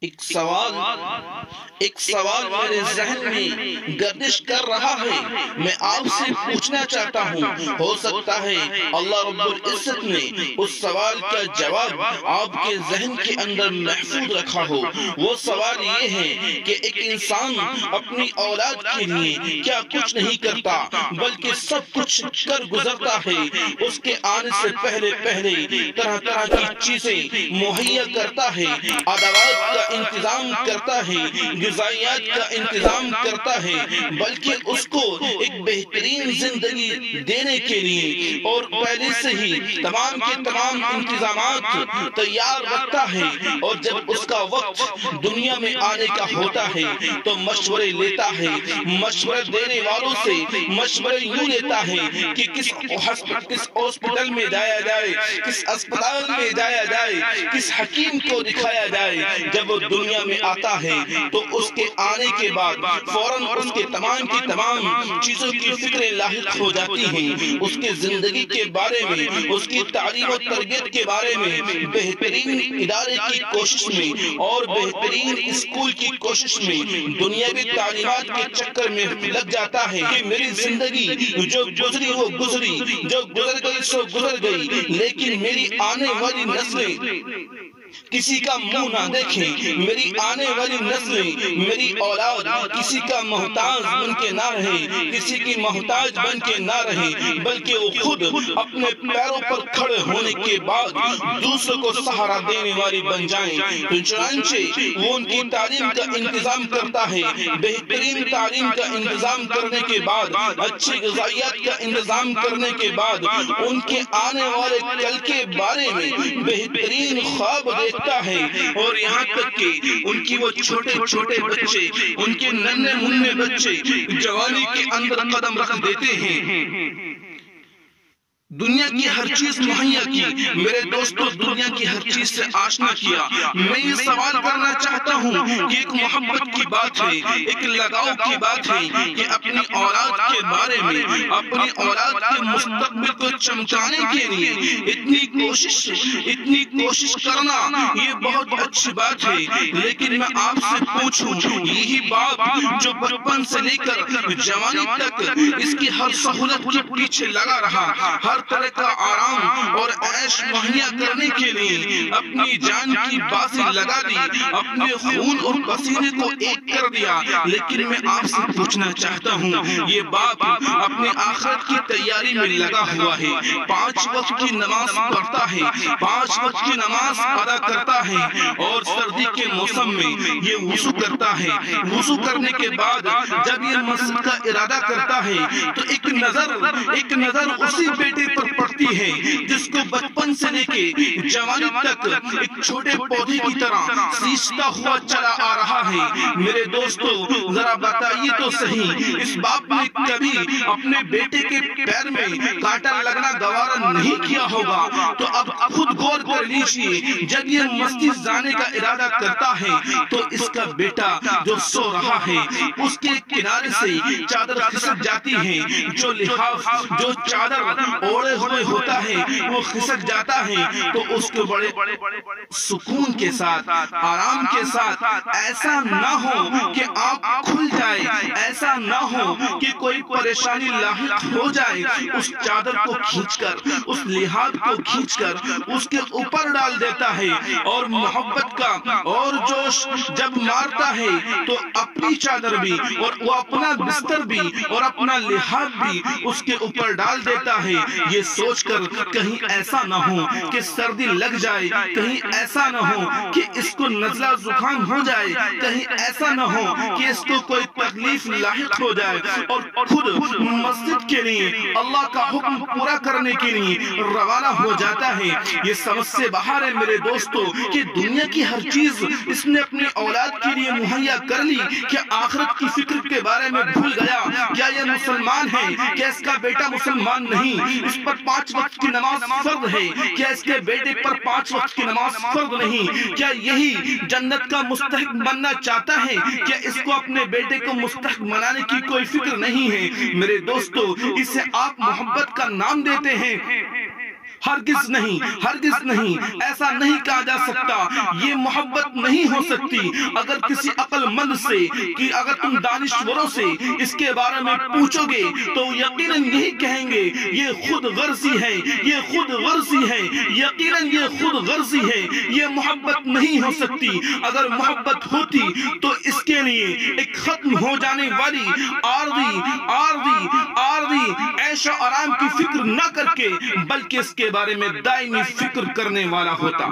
ایک سوال میرے ذہن میں گردش کر رہا ہے، میں آپ سے پوچھنا چاہتا ہوں، ہو سکتا ہے اللہ رب العزت نے اس سوال کا جواب آپ کے ذہن کے اندر محفوظ رکھا ہو۔ وہ سوال یہ ہے کہ ایک انسان اپنی اولاد کے لیے کیا کچھ نہیں کرتا بلکہ سب کچھ کر گزرتا ہے، اس کے آنے سے پہلے طرح طرح کی چیزیں مہیا کرتا ہے، ادوات کا انتظام کرتا ہے، غذائیات کا انتظام کرتا ہے، بلکہ اس کو ایک بہترین زندگی دینے کے لیے اور پہلے سے ہی تمام کے تمام انتظامات تیار رکھتا ہے، اور جب اس کا وقت دنیا میں آنے کا ہوتا ہے تو مشورے لیتا ہے، مشورے دینے والوں سے مشورے یوں لیتا ہے کہ کس ہاسپٹل میں جایا جائے، کس اسپتال میں جایا جائے، کس حکیم کو دکھایا جائے۔ جب وہ دنیا میں آتا ہے تو اس کے آنے کے بعد فوراً اس کے تمام کی تمام چیزوں کی فکریں لاحق ہو جاتی ہیں، اس کے زندگی کے بارے میں، اس کی تعلیم و تربیت کے بارے میں، بہترین ادارے کی کوشش میں اور بہترین اسکول کی کوشش میں، دنیاوی تعلیمات کے چکر میں لگ جاتا ہے کہ میری زندگی جو گزری وہ گزری، جو گزر گئی سو گزر گئی، لیکن میری آنے والی نسلیں کسی کا منہ نہ دیکھیں، میری آنے والی نسلیں، میری اولاد کسی کا محتاج بن کے نہ رہے، کسی کی محتاج بن کے نہ رہے، بلکہ وہ خود اپنے پیروں پر کھڑے ہونے کے بعد دوسروں کو سہارا دینے والی بن جائیں۔ تو چنانچہ وہ ان کی تعلیم کا انتظام کرتا ہے، بہترین تعلیم کا انتظام کرنے کے بعد، اچھی غذائیت کا انتظام کرنے کے بعد، ان کے آنے والے کل کے بارے میں بہترین خواب دیکھتا ہے، اور یہاں تک کہ ان کی وہ چھوٹے چھوٹے بچے، ان کے ننھے منھے بچے جوانی کے اندر قدم رکھ دیتے ہیں۔ دنیا کی ہر چیز مہیا کی، میرے دوستو دنیا کی ہر چیز سے آشنا کیا۔ میں یہ سوال کرنا چاہتا ہوں کہ ایک محبت کی بات ہے، ایک لگاؤ کی بات ہے کہ اپنی اولاد کے بارے میں، اپنی اولاد کے مستقبل کو چمکانے کے لیے اتنی کوشش کرنا یہ بہت اچھی بات ہے، لیکن میں آپ سے پوچھوں، یہی باپ جو بچپن سے لے کر جوانی تک اس کی ہر سہولت کے پیچھے لگا رہا، ہر طرح کا آرام اور عیش مہیا کرنے کے لیے اپنی جان کی بازی لگا دی، اپنے خون اور پسینے کو ایک کر دیا، لیکن میں آپ سے پوچھنا چاہتا ہوں، یہ باپ اپنے آخرت کی تیاری میں لگا ہوا ہے، 5 وقت کی نماز پڑھتا ہے، 5 وقت کی نماز ادا کرتا ہے، اور سردی کے موسم میں یہ وضو کرتا ہے، وضو کرنے کے بعد جب یہ مسجد کا ارادہ کرتا ہے تو ایک نظر اسی بیٹے پر پڑتی ہے جس کو بچپن سے لے کے جوانی تک ایک چھوٹے پودے کی طرح سیچتا ہوا چلا آ رہا ہے۔ میرے دوستو ذرا بتائیے تو صحیح، اس باپ نے کبھی اپنے بیٹے کے پیر میں کانٹا لگنا گوارا نہیں کیا ہوگا؟ تو اب خود غور کر لیجئے، جب یہ مسجد جانے کا ارادہ کرتا ہے تو اس کا بیٹا جو سو رہا ہے اس کے کنارے سے چادر کھسک جاتی ہے، جو لحاف جو چادر اوڑے ہوئے ہوتا ہے وہ کھسک جاتا ہے، تو اس کو بڑے سکون کے ساتھ، آرام کے ساتھ، ایسا نہ ہو کہ آنکھ کھل جائے، ایسا نہ ہو کہ کوئی پریشانی لاحق ہو جائے، اس چادر کو کھینچ کر، اس لحاف کو کھینچ کر اس کے اوپر ڈال دیتا ہے، اور محبت کا اور جوش جب مارتا ہے تو اپنی چادر بھی اور وہ اپنا بستر بھی اور اپنا لحاف بھی اس کے اوپر ڈال دیتا ہے، یہ سوچ کر کہیں ایسا نہ ہو کہ سردی لگ جائے، کہیں ایسا نہ ہو کہ اس کو نزلہ زکام ہو جائے، کہیں ایسا نہ ہو کہ اس کو کوئی تکلیف لاحق ہو جائے، اور خود مسجد کے لیے اللہ کا حکم پورا کرنے کے لیے روانہ ہو جاتا ہے۔ یہ سمجھ سے باہر ہے میرے دوستو کہ دنیا کی ہر چیز اس نے اپنی اولاد کے لیے مہیا کر لی، کیا آخرت کی فکر کے بارے میں بھول گیا؟ کیا یہ مسلمان ہے؟ کیا اس کا بیٹا مسلمان نہیں؟ اس پر 5 وقت کی نماز فرض ہے، کیا اس کے بیٹے پر 5 وقت کی نماز فرض نہیں؟ کیا یہی جنت کا مستحق بننا چاہتا ہے؟ کیا اس کو اپنے بیٹے کو مستحق بنانے کی کوئی فکر نہیں ہے؟ میرے دوستو اسے آپ محبت کا نام دیتے ہیں، ہرگز نہیں، ہرگز نہیں، ایسا نہیں کہا جا سکتا، یہ محبت نہیں ہو سکتی۔ اگر کسی عقل مند سے کہ اگر تم دانشوروں سے اس کے بارے میں پوچھو گے تو یقیناً یہی کہیں گے یہ خود غرضی ہے، یہ خود غرضی ہے، یقیناً یہ خود غرضی ہے، یہ محبت نہیں ہو سکتی۔ اگر محبت ہوتی تو اس کے لیے ایک ختم ہو جانے والی عارضی عیش و آرام کی فکر نہ کر کے بلکہ اس کے بارے میں دائمی فکر کرنے والا ہوتا۔